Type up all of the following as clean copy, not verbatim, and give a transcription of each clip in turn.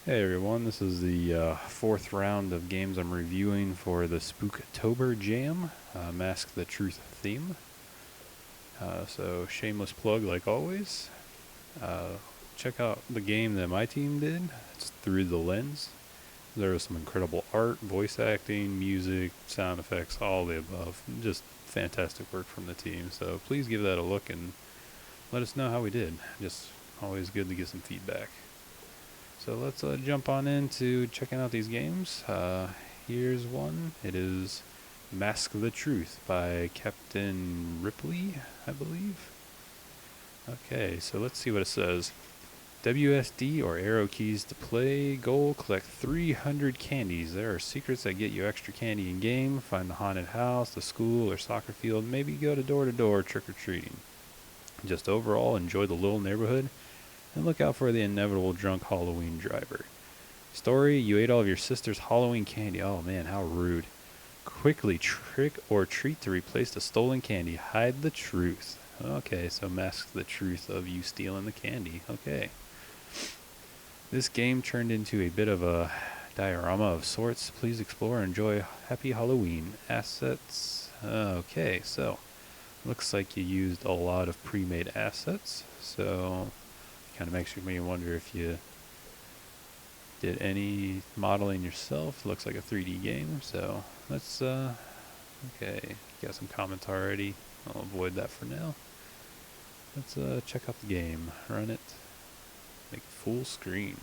Hey everyone, this is the fourth round of games I'm reviewing for the Spooktober Jam, Mask the Truth theme. So shameless plug like always. Uh, Check out the game that my team did. It's Through the Lens. There was some incredible art, voice acting, music, sound effects, all the above. Just fantastic work from the team. So please give that a look and let us know how we did. Just always good to get some feedback. So let's jump on into checking out these games. Here's one. It is Mask the Truth by Captain Ripley, I believe. Okay, so let's see what it says. WSD or arrow keys to play. Goal, collect 300 candies. There are secrets that get you extra candy in game. Find the haunted house, the school, or soccer field. Maybe go to door trick-or-treating. Just overall, enjoy the little neighborhood and look out for the inevitable drunk Halloween driver. Story, you ate all of your sister's Halloween candy. Oh man, how rude. Quickly trick or treat to replace the stolen candy. Hide the truth. Okay, so mask the truth of you stealing the candy. Okay. This game turned into a bit of a diorama of sorts. Please explore and enjoy Happy Halloween. Assets. Okay, so looks like you used a lot of pre-made assets. So kind of makes me wonder if you did any modeling yourself. Looks like a 3D game, so let's okay, got some comments already. I'll avoid that for now. Let's check out the game. Run it. Make full screen.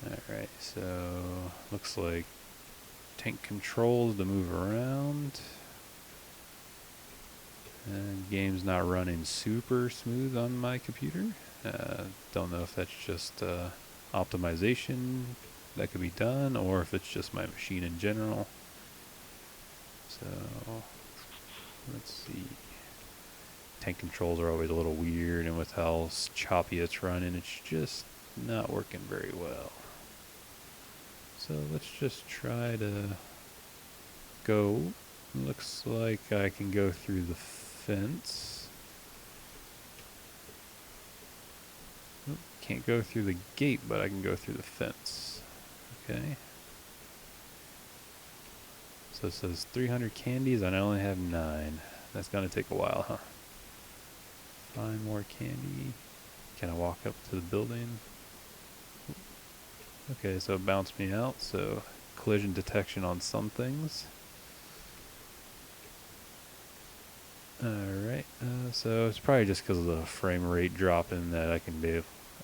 Alright, so looks like tank controls to move around. And game's not running super smooth on my computer. Don't know if that's just optimization that could be done or if it's just my machine in general. So let's see. Tank controls are always a little weird, and with how choppy it's running, it's just not working very well. So let's just try to go. Looks like I can go through the fence. Can't go through the gate, but I can go through the fence. Okay. So it says 300 candies, and I only have 9. That's gonna take a while, huh? Find more candy. Can I walk up to the building? Okay, so it bounced me out, so collision detection on some things. Alright, so it's probably just because of the frame rate dropping that I can be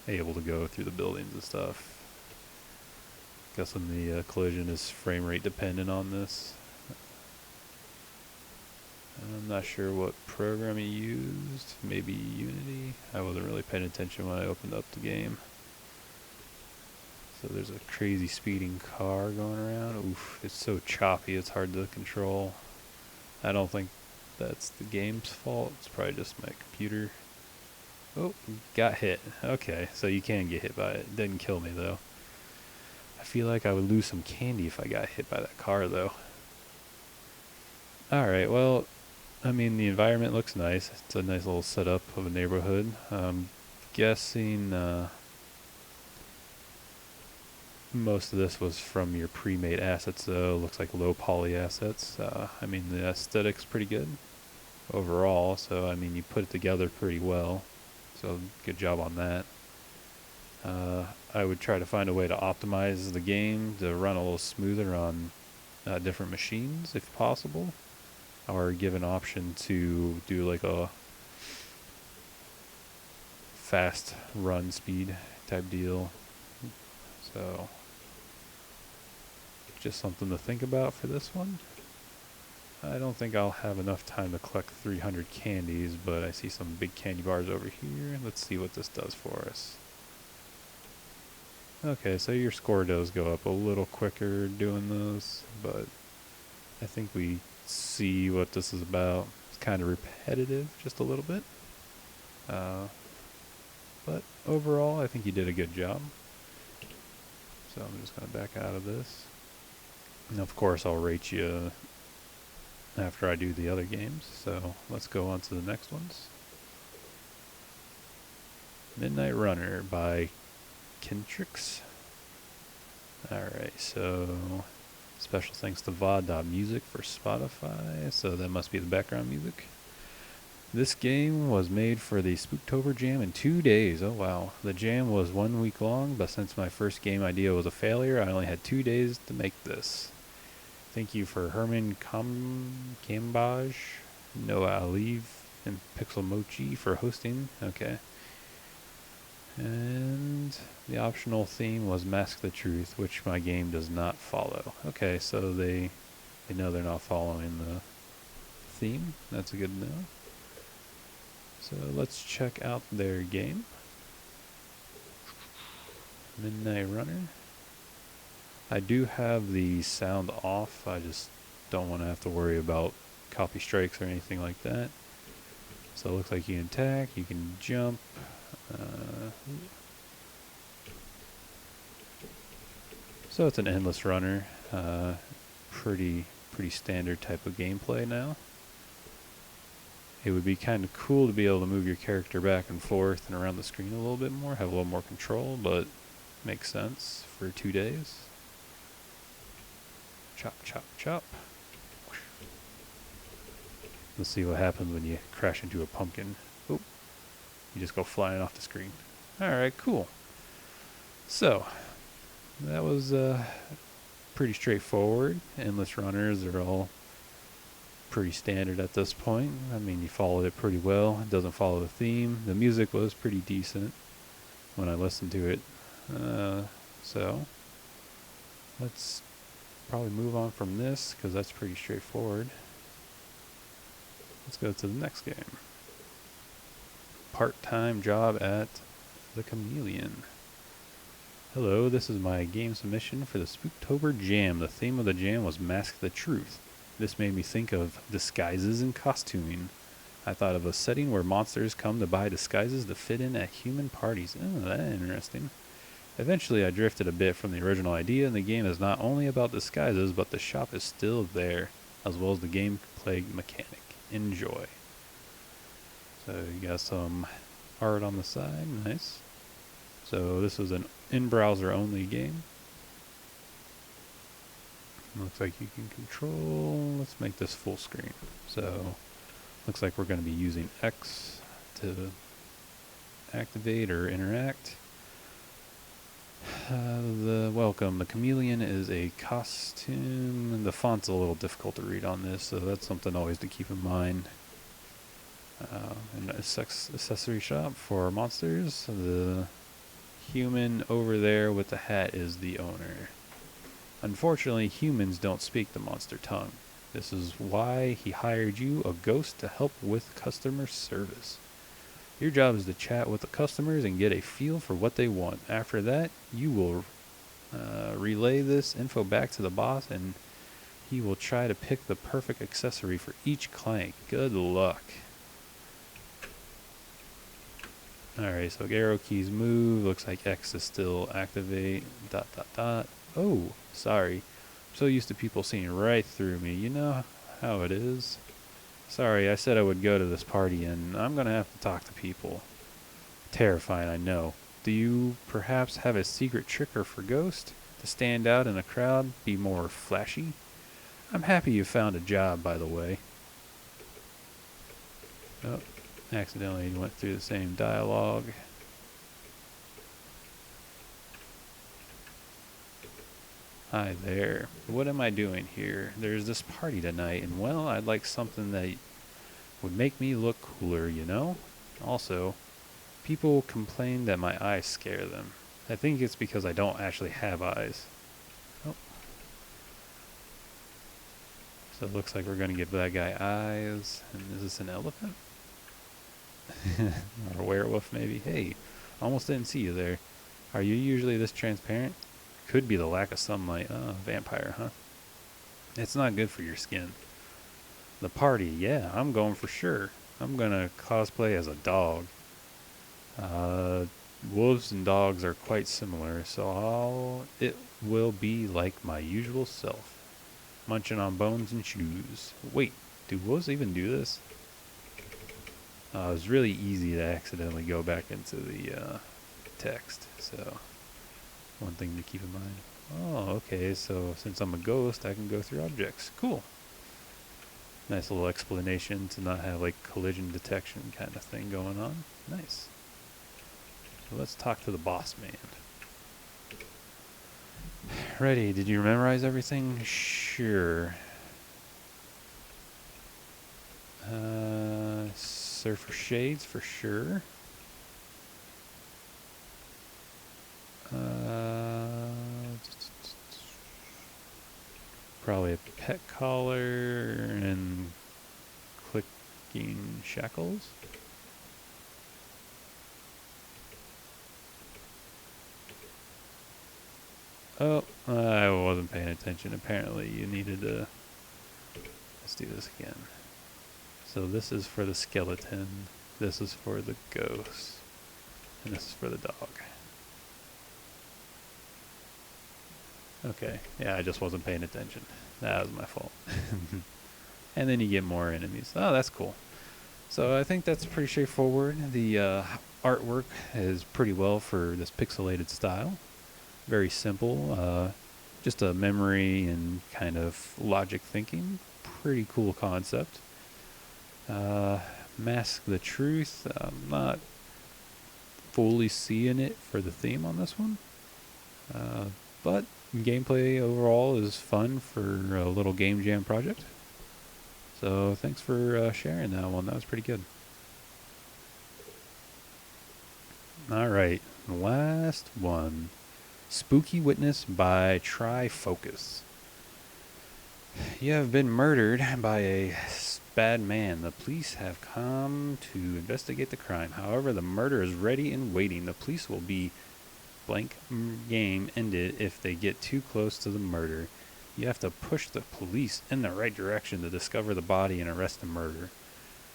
able to go through the buildings and stuff. Guessing the collision is frame rate dependent on this. I'm not sure what program he used. Maybe Unity. I wasn't really paying attention when I opened up the game. So there's a crazy speeding car going around. Oof, it's so choppy it's hard to control. I don't think that's the game's fault. It's probably just my computer. Oh, got hit. Okay, so you can get hit by it. Didn't kill me though. I feel like I would lose some candy if I got hit by that car though. Alright, well, I mean, the environment looks nice. It's a nice little setup of a neighborhood. I'm guessing most of this was from your pre-made assets, though. Looks like low poly assets. I mean, the aesthetic's pretty good overall. So, I mean, you put it together pretty well. So, good job on that. I would try to find a way to optimize the game to run a little smoother on different machines if possible, or give an option to do like a fast run speed type deal. So just something to think about for this one. I don't think I'll have enough time to collect 300 candies, but I see some big candy bars over here. Let's see what this does for us. Okay, so your score does go up a little quicker doing this, but I think we see what this is about. It's kind of repetitive, just a little bit. But overall, I think you did a good job. So I'm just going to back out of this. And of course, I'll rate you after I do the other games. So let's go on to the next ones. Midnight Runner by Kintrix. Alright, so special thanks to VOD.music for Spotify, so that must be the background music. This game was made for the Spooktober Jam in 2 days. Oh wow. The jam was 1 week long, but since my first game idea was a failure, I only had 2 days to make this. Thank you for Herman Kambaj, Noah Aliv, and Pixel Mochi for hosting. Okay. And the optional theme was Mask the Truth, which my game does not follow. Okay, so they know they're not following the theme. That's good to know. So let's check out their game. Midnight Runner. I do have the sound off. I just don't want to have to worry about copy strikes or anything like that. So it looks like you can attack, you can jump. So it's an endless runner. Pretty standard type of gameplay now. It would be kind of cool to be able to move your character back and forth and around the screen a little bit more, have a little more control, but makes sense for 2 days. Chop, chop, chop. Let's see what happens when you crash into a pumpkin. Oh, you just go flying off the screen. Alright, cool. So, that was pretty straightforward. Endless runners are all pretty standard at this point. I mean, you followed it pretty well. It doesn't follow the theme. The music was pretty decent when I listened to it. So, let's probably move on from this because that's pretty straightforward. Let's go to the next game. Part-time job at the Chameleon. Hello, this is my game submission for the Spooktober Jam. The theme of the jam was Mask the Truth. This made me think of disguises and costuming. I thought of a setting where monsters come to buy disguises to fit in at human parties. Oh, that's interesting. Eventually, I drifted a bit from the original idea, and the game is not only about disguises, but the shop is still there, as well as the gameplay mechanic. Enjoy. So you got some art on the side. Nice. So this is an in-browser only game. Looks like you can control. Let's make this full screen. So looks like we're going to be using X to activate or interact. The Chameleon is a costume. The font's a little difficult to read on this, so that's something always to keep in mind. An accessory shop for monsters. The human over there with the hat is the owner. Unfortunately, humans don't speak the monster tongue. This is why he hired you, a ghost, to help with customer service. Your job is to chat with the customers and get a feel for what they want. After that, you will relay this info back to the boss, and he will try to pick the perfect accessory for each client. Good luck. Alright, so arrow keys move. Looks like X is still activate. ... Oh, sorry. I'm so used to people seeing right through me. You know how it is. Sorry, I said I would go to this party, and I'm going to have to talk to people. Terrifying, I know. Do you perhaps have a secret trick or for Ghost? To stand out in a crowd, be more flashy? I'm happy you found a job, by the way. Oh, accidentally went through the same dialogue. Hi there. What am I doing here? There's this party tonight, and well, I'd like something that would make me look cooler, you know? Also, people complain that my eyes scare them. I think it's because I don't actually have eyes. Oh. So it looks like we're going to give that guy eyes. And is this an elephant? Or a werewolf, maybe? Hey, almost didn't see you there. Are you usually this transparent? Could be the lack of sunlight. Oh, vampire, huh? It's not good for your skin. The party, yeah, I'm going for sure. I'm going to cosplay as a dog. Wolves and dogs are quite similar, so it will be like my usual self. Munching on bones and shoes. Wait, do wolves even do this? It was really easy to accidentally go back into the text, so one thing to keep in mind. Oh, okay, so since I'm a ghost, I can go through objects. Cool. Nice little explanation to not have like collision detection kind of thing going on. Nice. So let's talk to the boss man. Ready, did you memorize everything? Sure. Surfer shades for sure. Probably a pet collar and clicking shackles. Oh, I wasn't paying attention. Apparently you needed to... Let's do this again. So this is for the skeleton, this is for the ghost, and this is for the dog. Okay, yeah, I just wasn't paying attention. That was my fault. And then you get more enemies. Oh, that's cool. So I think that's pretty straightforward. The artwork is pretty well for this pixelated style. Very simple. Just a memory and kind of logic thinking. Pretty cool concept. Mask the Truth. I'm not fully seeing it for the theme on this one. But gameplay overall is fun for a little game jam project. So thanks for sharing that one. That was pretty good. Alright, last one. Spooky Witness by Trifocus. You have been murdered by a bad man. The police have come to investigate the crime. However, the murder is ready and waiting. The police will be blank game ended if they get too close to the murder. You have to push the police in the right direction to discover the body and arrest the murderer.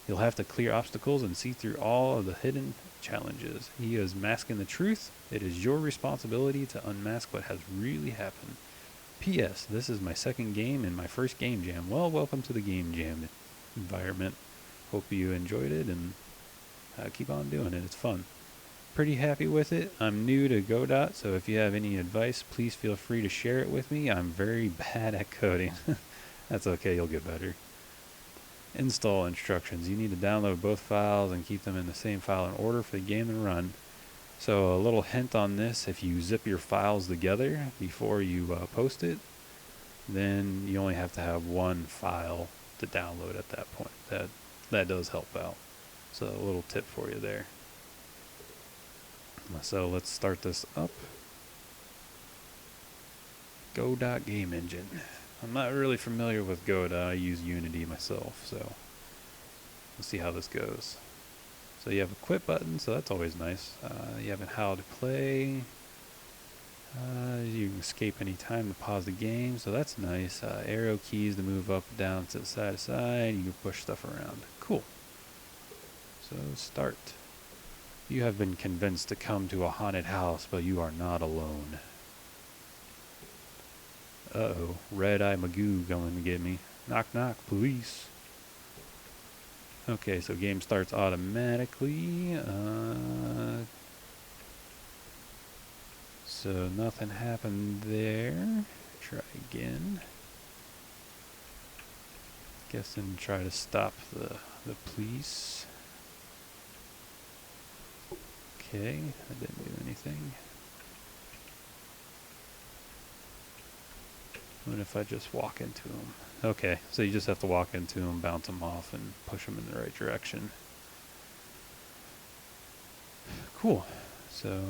You'll have to clear obstacles and see through all of the hidden challenges. He is masking the truth. It is your responsibility to unmask what has really happened. P.S. This is my second game and my first game jam. Well, welcome to the game jam environment. Hope you enjoyed it and keep on doing it. It's fun. Pretty happy with it. I'm new to Godot, so if you have any advice, please feel free to share it with me. I'm very bad at coding. That's okay, you'll get better. Install instructions. You need to download both files and keep them in the same file in order for the game to run. So a little hint on this, if you zip your files together before you post it, then you only have to have one file to download at that point. That does help out. So a little tip for you there. So let's start this up. Godot game engine. I'm not really familiar with Godot. I use Unity myself, so let's see how this goes. So you have a quit button, so that's always nice. You have a how to play. You can escape any time to pause the game, so that's nice. Arrow keys to move up, down, to side to side. You can push stuff around. Cool. So start. You have been convinced to come to a haunted house, but you are not alone. Uh-oh, Red-Eye Magoo going to get me. Knock knock, police. Okay, so game starts automatically. So nothing happened there. Try again. Guess and try to stop the police. Okay, that didn't do anything. What if I just walk into them? Okay, so you just have to walk into them, bounce them off, and push them in the right direction. Cool. So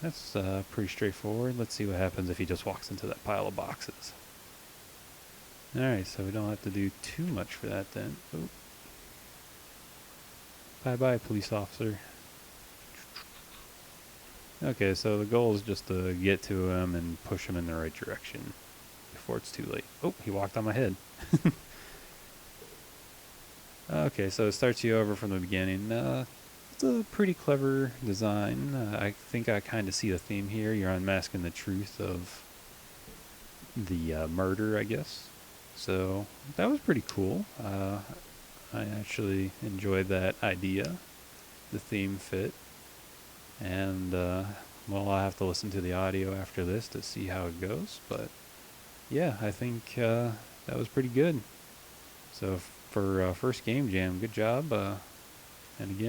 that's pretty straightforward. Let's see what happens if he just walks into that pile of boxes. Alright, so we don't have to do too much for that then. Oop. Bye-bye, police officer. Okay, so the goal is just to get to him and push him in the right direction before it's too late. Oh, he walked on my head. Okay, so it starts you over from the beginning. It's a pretty clever design. I think I kind of see the theme here. You're unmasking the truth of the murder, I guess. So that was pretty cool. I actually enjoyed that idea. the theme fit. And, well, I'll have to listen to the audio after this to see how it goes. But, yeah, I think that was pretty good. So for first game jam, good job. And again,